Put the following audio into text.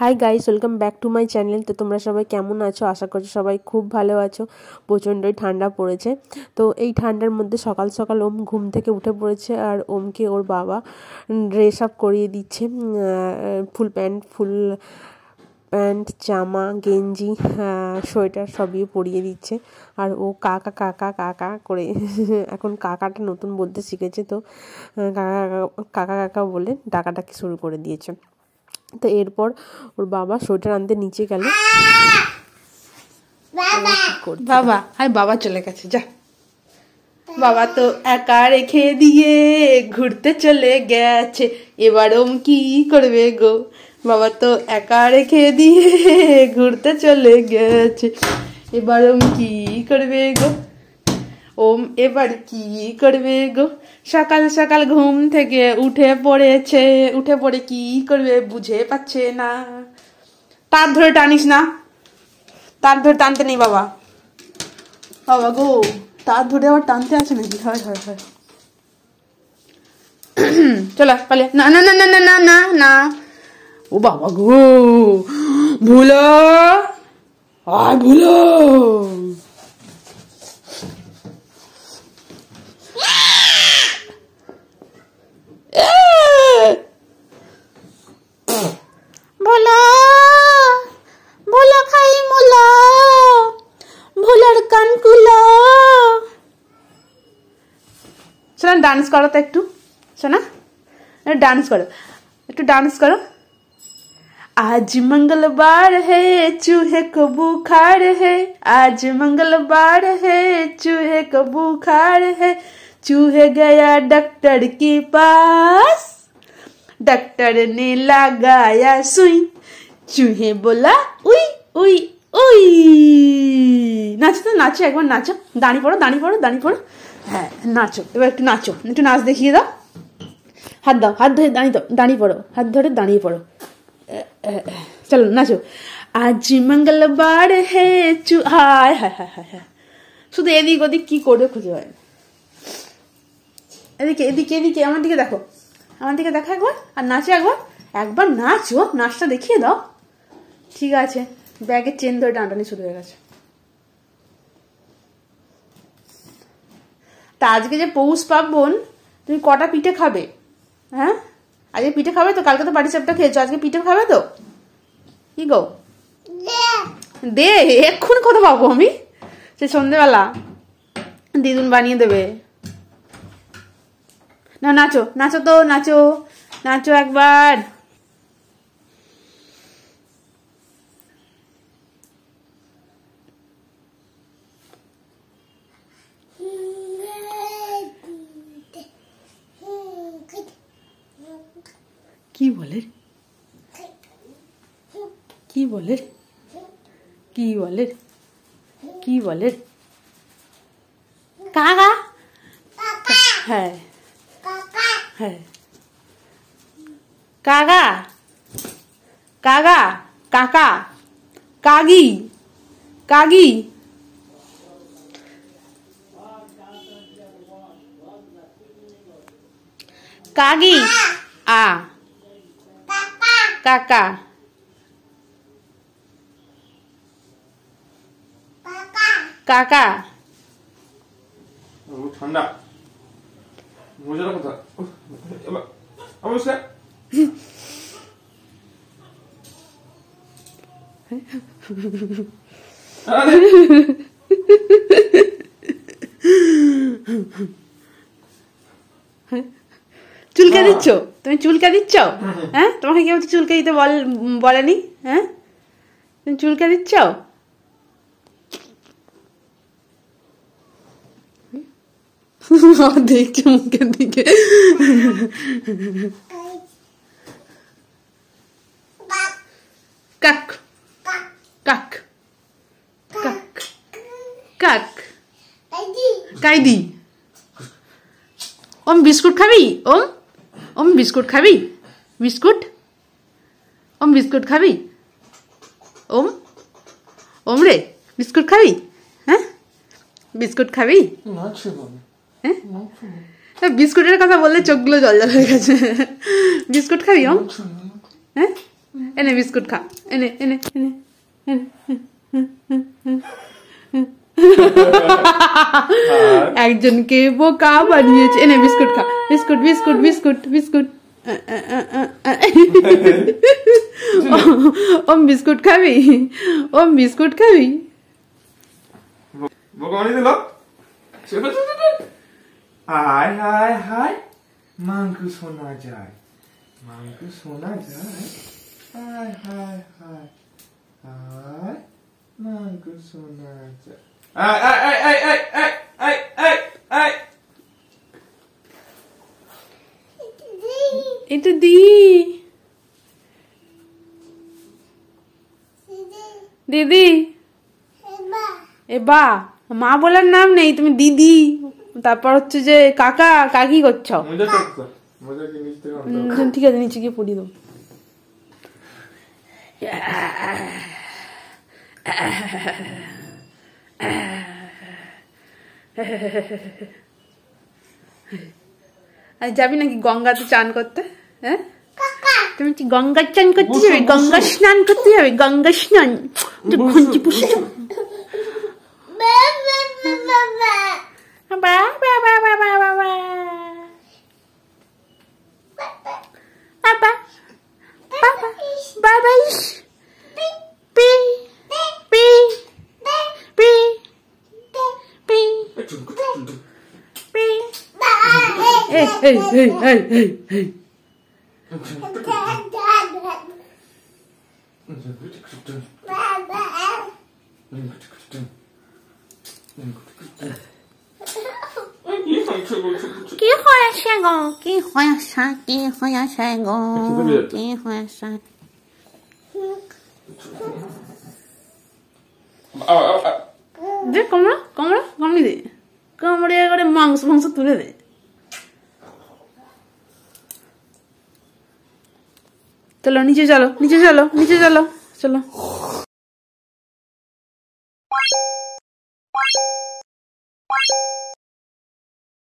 Hi guys, welcome back to my channel. তো তোমরা সবাই কেমন আছো? আশা করছি সবাই খুব ভালো আছো। প্রচণ্ডই ঠান্ডা পড়েছে। তো এই ঠান্ডার মধ্যে সকাল সকাল ওম ঘুম থেকে উঠে পড়েছে, আর ওমকে ওর বাবা ড্রেস আপ করিয়ে দিচ্ছে। ফুল প্যান্ট, জামা, গেঞ্জি, সোয়েটার সবই পরিয়ে দিচ্ছে। আর ও কাকা কাকা কাকা করে এখন কাকাটা নতুন বলতে শিখেছে। তো কাকা কাকা কাকা বলে ডাকাডাকি শুরু করে দিয়েছে। তো এরপর ওর বাবা সোয়েটার আনতে নিচে গেল। বাবা হাই, বাবা চলে গেছে, যা। বাবা তো একা রেখে দিয়ে ঘুরতে চলে গেছে, এবার ওম কি করবে গো? বাবা তো একা রেখে দিয়ে ঘুরতে চলে গেছে, এবার ওম কি করবে গো? ওম এবার কি করবে গো? সকাল সকাল ঘুম থেকে উঠে পড়েছে, উঠে পড়ে কি করবে বুঝে পাচ্ছে না। তার ধরে টানিস না, তার ধরে টানতে নেই বাবা। বাবা গো, তার ধরে আবার টানতে আছে নাকি? হয় হয় হয়, চলো পালে। না না না না না না না না, ও বাবা গো, ভুলো আয় ভুলো। ভোলা ভোলা খাই মোলা, ভোলার কান কুলা। শোনা, ডান্স করো তো একটু। শোনা, ডান্স করো, একটু ডান্স করো। आज मंगलवार है चूहे को बुखार है, आज मंगलवार है चूहे को बुखार है, चूहे गया डॉक्टर के पास, डॉक्टर ने लगाया सुई, चूहे बोला उई उई उई। নাচো তো, নাচো, একবার নাচো। দাঁড়িয়ে পড়ো দাঁড়িয়ে পড়ো দাঁড়িয়ে পড়ো। হ্যাঁ নাচো, এবার একটু নাচো, একটু নাচ দেখিয়ে দাও। হাত দাও, হাত ধরে দাঁড়িয়ে পড়ো, হাত ধরে দাঁড়িয়ে পড়ো। চলো নাচো। আজ মঙ্গলবার হে হায় হায় হায় হায় হায়। শুধু এদিক ওদিক কি করবে খুঁজে হয়। এদিকে এদিকে এদিকে আমার দিকে দেখো, আমার দিকে দেখো একবার, আর নাচো একবার, একবার নাচো, নাচটা দেখিয়ে দাও। ঠিক আছে, ব্যাগের চেন ধরে টানাটানি শুরু হয়ে গেছে। তা আজকে যে পৌষ পার্বণ, তুমি কটা পিঠে খাবে? হ্যাঁ, আজকে পিঠে খাবে তো? কালকে তো পাটি সাপটা খেয়েছো, আজকে পিঠে খাবে তো? কি গো দে, এক্ষুনি কথা পাবো আমি? সে সন্ধ্যেবেলা দিদুন বানিয়ে দেবে। না নাচো, নাচো তো, নাচো নাচো একবার। কি বলে কি বলে কি বলে কি বলে? কাকা, হ্যাঁ হ্যাঁ, কাকা কাকা কাকা, কাগি কাগি, কাগি আ, কাকা কাকা। ঠান্ডা মজার কথা অবশ্যই। চুলকা দিচ্ছ তুমি? চুলকা দিচ্ছ? হ্যাঁ, তোমাকে কেউ চুলকা দিতে বলেনি? হ্যাঁ, তুমি চুলকা দিচ্ছ? দেখছো মুখের দিকে। কাক কাক কাক কাক কাইদি। ওম বিস্কুট খাবি? ওম ওম বিস্কুট খাবি? বিস্কুট, ওম বিস্কুট খাবি? ওম ওম রে, বিস্কুট খাবি? হ্যাঁ, বিস্কুট খাবি? হ্যাঁ, বিস্কুটের কথা বললে চোখগুলো জল জল হয়ে গেছে। বিস্কুট খাবি? ওম হ্যাঁ, এনে বিস্কুট খা, এনে এনে এনে এনে। একজনকে বোকা বানিয়েছে। এনে বিস্কুট খা, বিস্কুট বিস্কুট বিস্কুট বিস্কুট। ওম বিস্কুট খাবি, ওম বিস্কুট খাবি। বোকা বানিয়ে দিল। হাই হাই হাই, মাংকু শোনা যায়, মাংকু শোনা যায়। High high high high, Mongke শোনা যায়। এই এই এই এই এই এই এই এই। এটা দি দিদি, এবা মা বলার নাম নেই, তুমি দিদি। তারপর হচ্ছে যে কাকা কাকি করছো। মজা করছো, মজা কি নিচ থেকে আনতে হবে? ঠিক আছে, নিচে গিয়ে পড়ি দাও। আর যাবি নাকি গঙ্গাতে চান করতে? হ্যাঁ, তুমি কি গঙ্গার চান করতে যাবে? গঙ্গা স্নান করতে যাবে? গঙ্গা স্নান ঘুঞ্চি পুষে কি হয়েছে গো? কি হয়েছে? কি হয়েছে গো? কি হয়েছে? দে কমলা, কমলা কমলি দে, কামড়ে করে মাংস মাংস তুলে দে। চলো নিচে চলো, নিচে চলো, নিচে চলো, চলো।